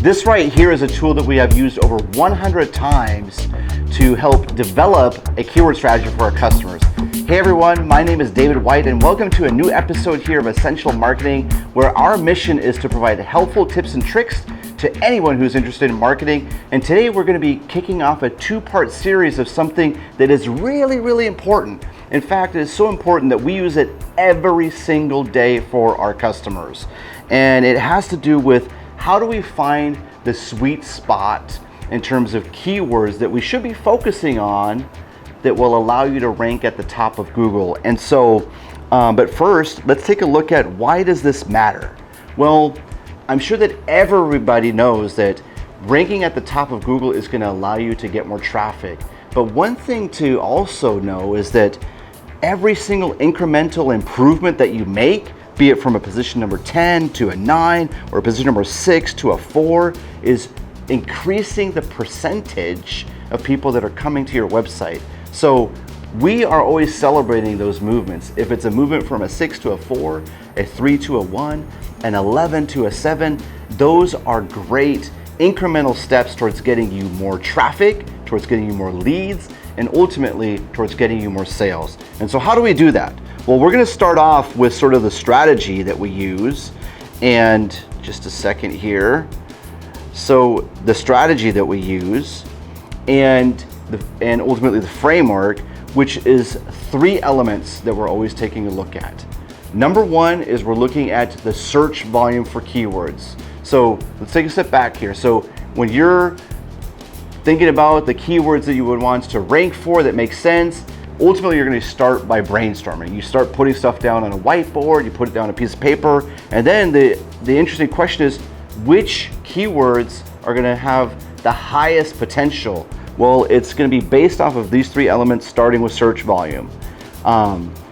This right here is a tool that we have used over 100 times to help develop a keyword strategy for our customers. Hey everyone, my name is David White and welcome to a new episode here of Essential Marketing, where our mission is to provide helpful tips and tricks to anyone who's interested in marketing. And today we're going to be kicking off a two-part series of something that is really important. In fact, it is so important that we use it every single day for our customers. And it has to do with how do we find the sweet spot in terms of keywords that we should be focusing on that will allow you to rank at the top of Google. And so, but first, let's take a look at why does this matter? Well, I'm sure that everybody knows that ranking at the top of Google is going to allow you to get more traffic. But one thing to also know is that every single incremental improvement that you make, be it from a position number 10 to a 9 or a position number 6 to a 4, is increasing the percentage of people that are coming to your website. So we are always celebrating those movements. If it's a movement from a 6 to a 4, a 3 to a 1, an 11 to a 7, those are great incremental steps towards getting you more traffic, towards getting you more leads, and ultimately towards getting you more sales. And so how do we do that? Well, we're going to start off with sort of the strategy that we use, and just a second here. So the strategy that we use and ultimately the framework, which is 3 elements that we're always taking a look at. Number 1 is we're looking at the search volume for keywords. So let's take a step back here. So when you're thinking about the keywords that you would want to rank for that make sense, ultimately you're going to start by brainstorming. You start putting stuff down on a whiteboard, you put it down on a piece of paper, and then the interesting question is, which keywords are going to have the highest potential? Well, it's going to be based off of these 3 elements, starting with search volume.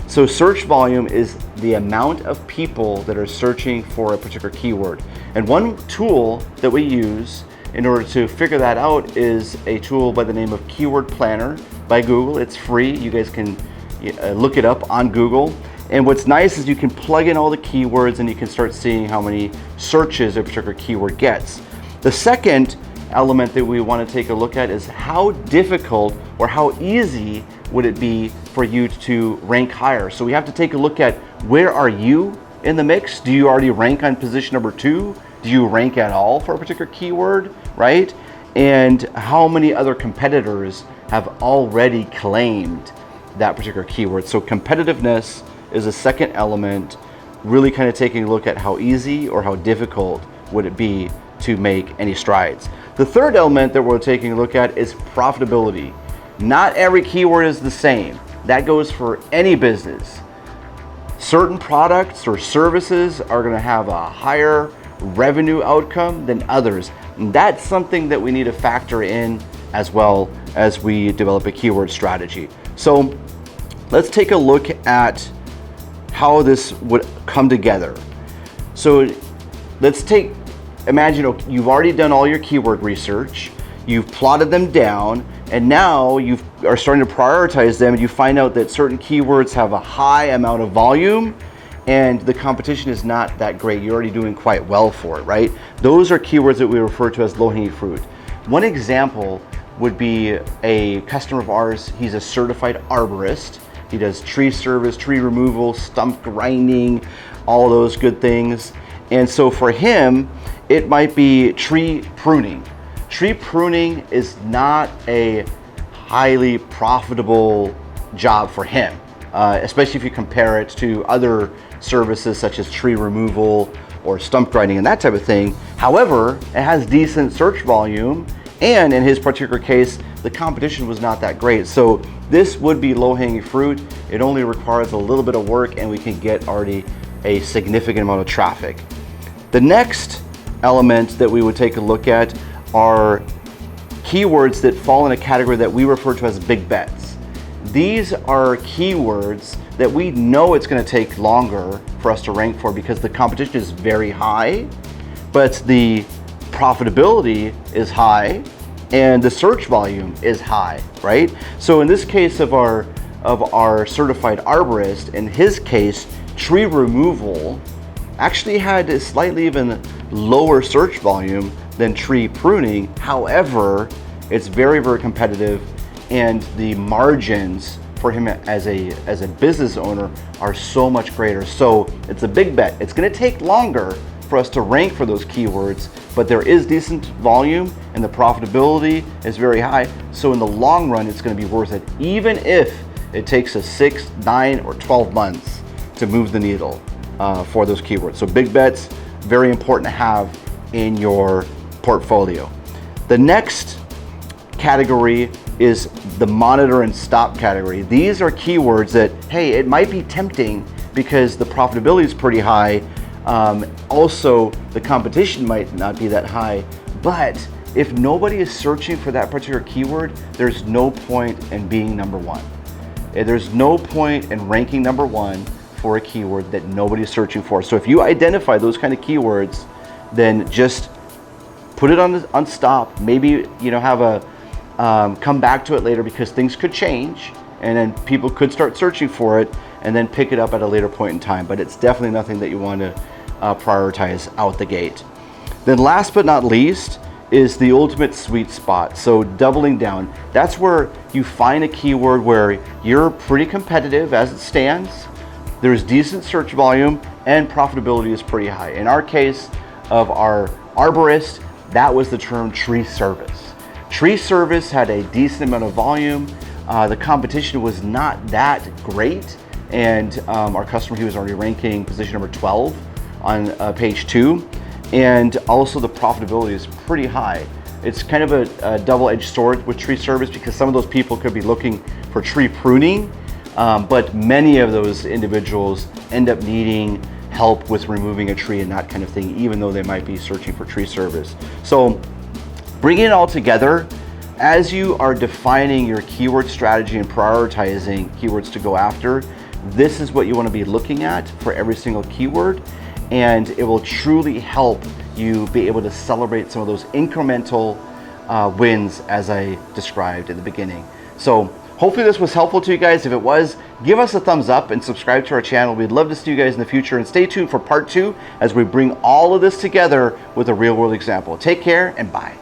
So search volume is the amount of people that are searching for a particular keyword. And one tool that we use in order to figure that out is a tool by the name of Keyword Planner by Google. It's free. You guys can look it up on Google. And what's nice is you can plug in all the keywords and you can start seeing how many searches a particular keyword gets. The second element that we want to take a look at is how difficult or how easy would it be for you to rank higher. So we have to take a look at, where are you in the mix? Do you already rank on position number 2? Do you rank at all for a particular keyword, right? And how many other competitors have already claimed that particular keyword? So competitiveness is a second element, really kind of taking a look at how easy or how difficult would it be to make any strides. The third element that we're taking a look at is profitability. Not every keyword is the same. That goes for any business. Certain products or services are going to have a higher revenue outcome than others. And that's something that we need to factor in as well as we develop a keyword strategy. So let's take a look at how this would come together. So imagine you've already done all your keyword research, you've plotted them down, and now you are starting to prioritize them, and you find out that certain keywords have a high amount of volume and the competition is not that great. You're already doing quite well for it, right? Those are keywords that we refer to as low-hanging fruit. One example would be a customer of ours. He's a certified arborist. He does tree service, tree removal, stump grinding, all those good things. And so for him, it might be tree pruning. Tree pruning is not a highly profitable job for him, especially if you compare it to other services such as tree removal or stump grinding and that type of thing. However, it has decent search volume, and in his particular case, the competition was not that great. So this would be low-hanging fruit. It only requires a little bit of work and we can get already a significant amount of traffic. The next element that we would take a look at are keywords that fall in a category that we refer to as big bets. These are keywords that we know it's going to take longer for us to rank for because the competition is very high, but the profitability is high and the search volume is high, right? So in this case of our certified arborist, in his case, tree removal actually had a slightly even lower search volume than tree pruning. However, it's very, very competitive, and the margins for him as a business owner are so much greater. So it's a big bet. It's going to take longer for us to rank for those keywords, but there is decent volume and the profitability is very high. So in the long run, it's going to be worth it, even if it takes us 6, 9, or 12 months to move the needle for those keywords. So big bets, very important to have in your portfolio. The next category is the monitor and stop category. These are keywords that, hey, it might be tempting because the profitability is pretty high. Also, the competition might not be that high, but if nobody is searching for that particular keyword, there's no point in being number one. There's no point in ranking number one for a keyword that nobody's searching for. So if you identify those kind of keywords, then just put it on stop. Maybe have a come back to it later, because things could change and then people could start searching for it, and then pick it up at a later point in time. But it's definitely nothing that you want to prioritize out the gate. Then last but not least is the ultimate sweet spot. So doubling down, that's where you find a keyword where you're pretty competitive as it stands, there's decent search volume, and profitability is pretty high. In our case of our arborist, that was the term tree service. Tree service had a decent amount of volume. The competition was not that great, and our customer, he was already ranking position number 12 on page 2, and also the profitability is pretty high. It's kind of a double-edged sword with tree service, because some of those people could be looking for tree pruning, but many of those individuals end up needing help with removing a tree and that kind of thing, even though they might be searching for tree service. So bringing it all together, as you are defining your keyword strategy and prioritizing keywords to go after, this is what you want to be looking at for every single keyword, and it will truly help you be able to celebrate some of those incremental wins as I described at the beginning. So hopefully this was helpful to you guys. If it was, give us a thumbs up and subscribe to our channel. We'd love to see you guys in the future, and stay tuned for part 2 as we bring all of this together with a real world example. Take care and bye.